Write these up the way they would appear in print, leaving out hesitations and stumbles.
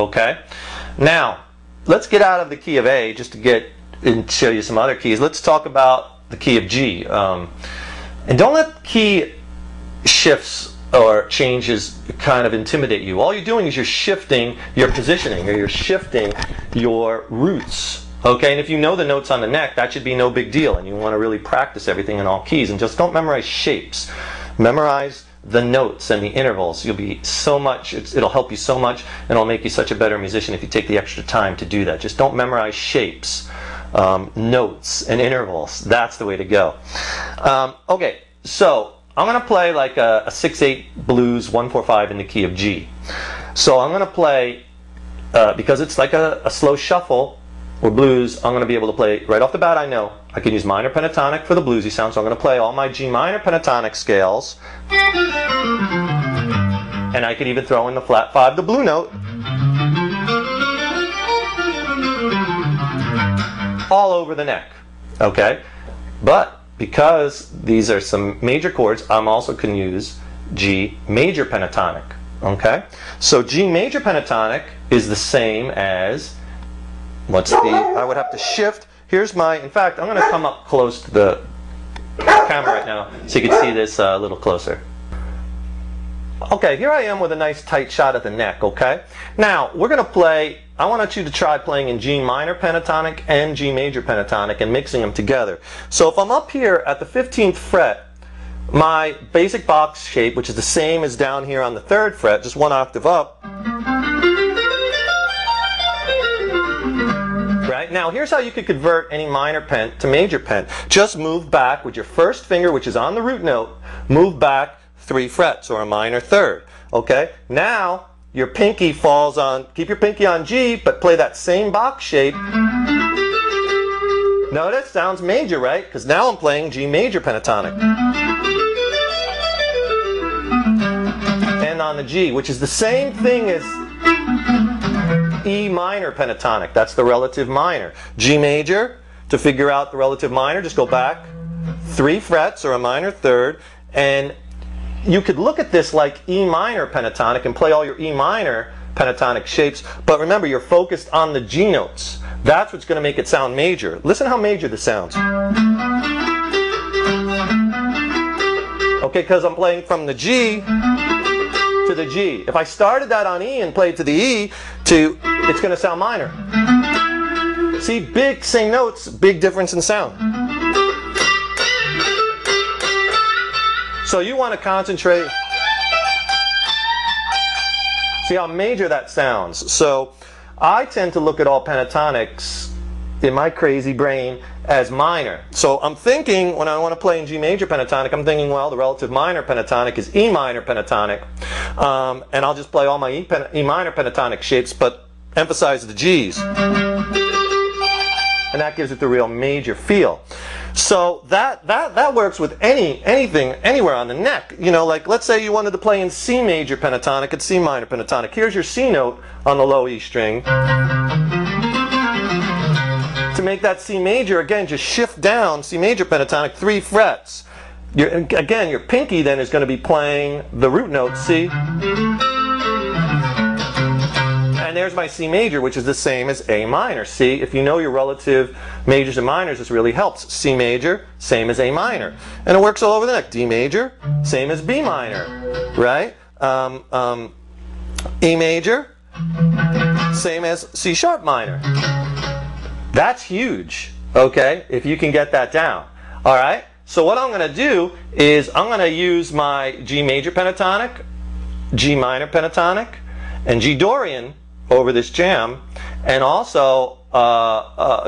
Okay? Now, let's get out of the key of A just to get and show you some other keys. Let's talk about the key of G. And don't let key shifts or changes kind of intimidate you. All you're doing is you're shifting your positioning, or you're shifting your roots. Okay, and if you know the notes on the neck, that should be no big deal, and you want to really practice everything in all keys, and just don't memorize shapes. Memorize the notes and the intervals. You'll be so much, it'll help you so much, and it'll make you such a better musician if you take the extra time to do that. Just don't memorize shapes, notes, and intervals. That's the way to go. Okay, so I'm going to play like a 6/8 blues 1/4/5 in the key of G. So I'm going to play, because it's like a slow shuffle or blues, I'm going to be able to play right off the bat. I know I can use minor pentatonic for the bluesy sound, so I'm going to play all my G minor pentatonic scales. And I could even throw in the flat 5, the blue note. All over the neck. Okay? But because these are some major chords, I'm also can use G major pentatonic. Okay? So G major pentatonic is the same as, I would have to shift. Here's my, in fact, I'm going to come up close to the camera right now so you can see this a little closer. Okay, here I am with a nice tight shot at the neck, okay? Now, we're going to play, I want you to try playing in G minor pentatonic and G major pentatonic and mixing them together. So if I'm up here at the 15th fret, my basic box shape, which is the same as down here on the 3rd fret, just one octave up. Right? Now, here's how you could convert any minor pen to major pen. Just move back with your first finger, which is on the root note, move back 3 frets, or a minor 3rd. Okay? Now, your pinky falls on, keep your pinky on G, but play that same box shape. Notice, sounds major, right? Because now I'm playing G major pentatonic. And on the G, which is the same thing as E minor pentatonic. That's the relative minor. G major, to figure out the relative minor, just go back 3 frets, or a minor 3rd, and you could look at this like E minor pentatonic and play all your E minor pentatonic shapes, but remember, you're focused on the G notes. That's what's going to make it sound major. Listen how major this sounds. Okay, because I'm playing from the G to the G. If I started that on E and played to the E, it's going to sound minor. See, big, same notes, big difference in sound. So you want to concentrate. See how major that sounds. So I tend to look at all pentatonics in my crazy brain as minor. So I'm thinking, when I want to play in G major pentatonic, I'm thinking, well, the relative minor pentatonic is E minor pentatonic. And I'll just play all my E minor pentatonic shapes, but emphasize the G's. And that gives it the real major feel. So that works with anything, anywhere on the neck. You know, like let's say you wanted to play in C major pentatonic and C minor pentatonic. Here's your C note on the low E string. To make that C major, again, just shift down C major pentatonic 3 frets. Again, your pinky then is going to be playing the root note C. And there's my C major, which is the same as A minor. See, if you know your relative majors and minors, this really helps. C major, same as A minor. And it works all over the neck. D major, same as B minor, right? E major, same as C sharp minor. That's huge, okay, if you can get that down. All right? So what I'm going to do is I'm going to use my G major pentatonic, G minor pentatonic, and G Dorian over this jam, and also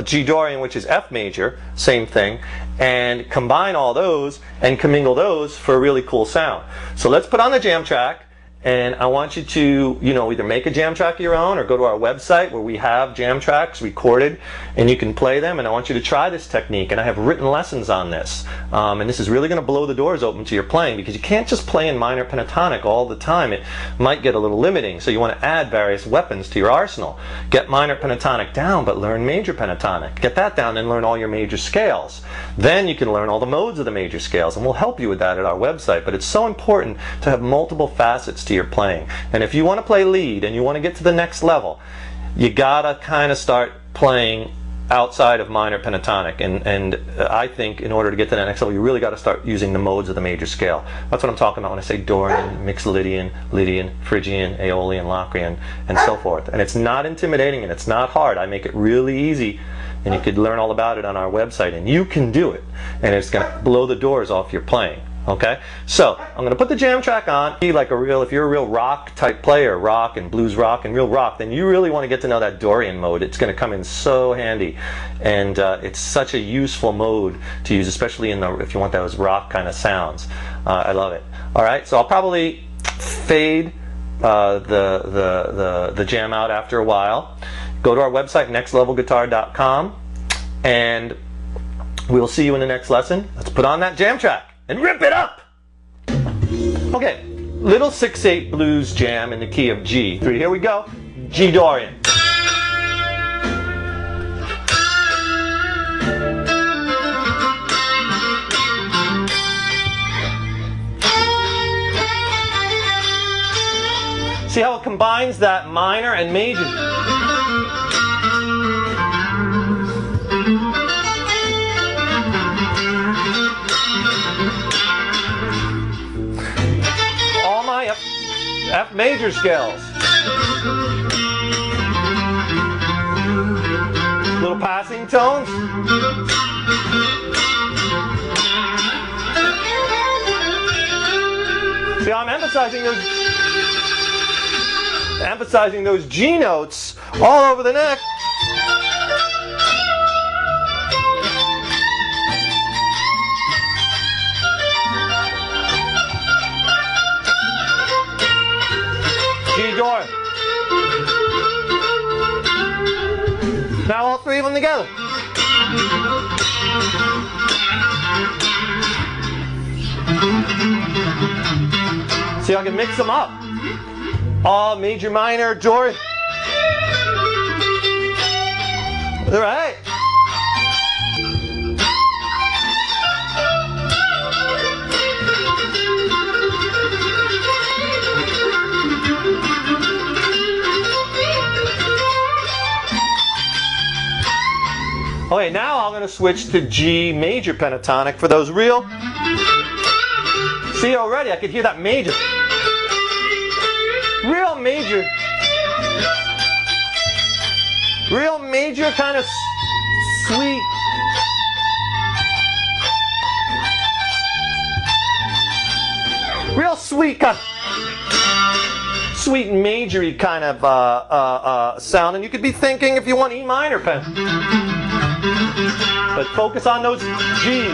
G Dorian, which is F major, same thing, and combine all those and commingle those for a really cool sound. So let's put on the jam track, and I want you to, either make a jam track of your own or go to our website where we have jam tracks recorded and you can play them, and I want you to try this technique, and I have written lessons on this. And this is really going to blow the doors open to your playing, because you can't just play in minor pentatonic all the time. It might get a little limiting, so you want to add various weapons to your arsenal. Get minor pentatonic down, but learn major pentatonic. Get that down and learn all your major scales. Then you can learn all the modes of the major scales, and we'll help you with that at our website. But it's so important to have multiple facets to to your playing. And if you want to play lead and you want to get to the next level, you gotta kind of start playing outside of minor pentatonic, and I think in order to get to that next level, you really got to start using the modes of the major scale. That's what I'm talking about when I say Dorian, Mixed Lydian, Lydian, Phrygian, Aeolian, Locrian, and so forth. And it's not intimidating and it's not hard. I make it really easy, and you could learn all about it on our website, and you can do it, and it's going to blow the doors off your playing. Okay, so I'm going to put the jam track on. Like if you're a real rock type player, rock and blues rock and real rock, then you really want to get to know that Dorian mode. It's going to come in so handy, and it's such a useful mode to use, especially if you want those rock kind of sounds. I love it. All right, so I'll probably fade the jam out after a while. Go to our website, nextlevelguitar.com, and we'll see you in the next lesson. Let's put on that jam track and rip it up! Okay, little 6/8 blues jam in the key of G. Here we go. G Dorian. See how it combines that minor and major? F major scales. Little passing tones. See, I'm emphasizing those G notes all over the neck. Dorian. Now all three of them together. See, I can mix them up. All major, minor, Dorian. All right. Okay, now I'm going to switch to G major pentatonic for those real. See, already I could hear that major. Real major kind of sweet. Real sweet kind of sweet majory kind of sound, and you could be thinking if you want E minor pen. But focus on those G's.